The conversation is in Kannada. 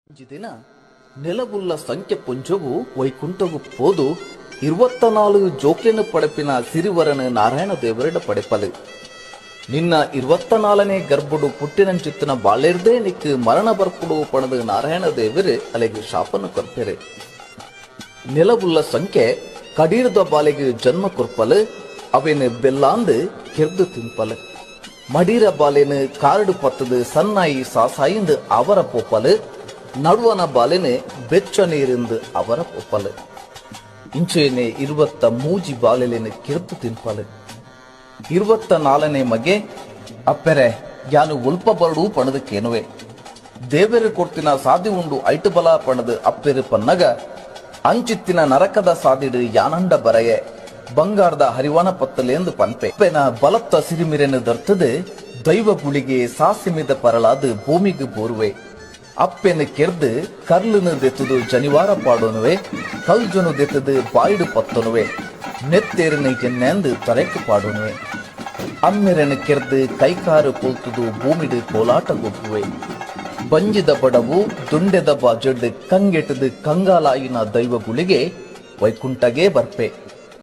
ಇಂಜಿ ದಿನ ನೆಲವುಳ್ಳ ಸಂಖ್ಯೆ ಪುಂಜವು ವೈಕುಂಠವು ಪೋದು 24 ಜೋಕ್ಲಿನ ಪಡೆಪಿನ ಸಿರಿವರನ ನಾರಾಯಣ ದೇವರಿಡ ಪಡೆಪಲು ನಿನ್ನ 24ನೇ ಗರ್ಭುಡು ಪುಟ್ಟಿನಂಚಿತ್ತಿನ ಬಾಳೆರ್ದೇ ನಿಕ್ಕು ಮರಣ ಬರ್ಪುಡು ಪಣದು ನಾರಾಯಣ ದೇವರು ಅಲೆಗೆ ಶಾಪನು ಕೊರ್ಪೆರೆ ನೆಲವುಳ್ಳ ಸಂಖ್ಯೆ ಕಡೀರ್ದ ಬಾಲೆಗೆ ಜನ್ಮ ಕೊರ್ಪಲು ಅವೇನು ಬೆಲ್ಲಾಂದು ಕೆರ್ದು ತಿಂಪಲು ಮಡೀರ ಬಾಲೆನು ಕಾರ್ಡು ಪತ್ತದು ಸನ್ನಾಯಿ ಸಾಸಾಯಿಂದು ಅವರ ಪೊಪ್ಪಲು ನಡುವನ ಬಾಲೆನೆ ಬೆಚ್ಚ ನೀರಿಂದು ಅವರ ಪೊಪ್ಪಲು ಇಂಚೇನೆ 23 ಬಾಲೆಲೆನು ಕೆರ್ದು ತಿನ್ಪಲು 24ನೇ ಮಗೆ ಅಪ್ಪೆರೆ ಯಾನು ಉಲ್ಪ ಬರಡು ಪಣದು ಕೇನುವೆ ದೇವರು ಕೊಡ್ತಿನ ಸಾದಿ ಉಂಡು ಐಟು ಬಲ ಪಣದು ಅಪ್ಪೆರು ಪನ್ನಗ ಅಂಚಿತ್ತಿನ ನರಕದ ಸಾದಿಡು ಯಾನಂಡ ಬರೆಯೆ ಬಂಗಾರದ ಹರಿವಾಣ ಪತ್ತಲೆಂದು ಪನ್ಪೆ ಅಪ್ಪೆನ ಬಲತ್ತ ಸಿರಿಮಿರೆನು ದರ್ತದೆ ದೈವ ಗುಳಿಗೆ ಸಾಸಿಮಿದ ಪರಳಾದು ಭೂಮಿಗೆ ಬೋರುವೆ ಅಪ್ಪೆನು ಕೆರ್ದು ಕರ್ಲುನು ದೆತ್ತದು ಜನಿವಾರ ಪಾಡೋನುವೆ ಕಲ್ಜನು ದೆತ್ತದು ಬಾಯಿಡು ಪತ್ತನುವೆ ನೆತ್ತೇರನು ಎನ್ನೆಂದು ತರೆಕು ಪಾಡೋನುವೆ ಅಮ್ಮೆರನು ಕೆರ್ದು ಕೈಕಾರು ಕೊಲ್ತುದು ಭೂಮಿಡು ಕೋಲಾಟ ಗೊಪ್ಪುವೆ ಬಂಜಿದ ಬಡವು ದುಂಡೆದ ಬಾಜಡ್ಡು ಕಂಗೆಟದು ಕಂಗಾಲಾಯಿನ ದೈವ ಗುಳಿಗೆ ವೈಕುಂಠಗೇ ಬರ್ಪೆ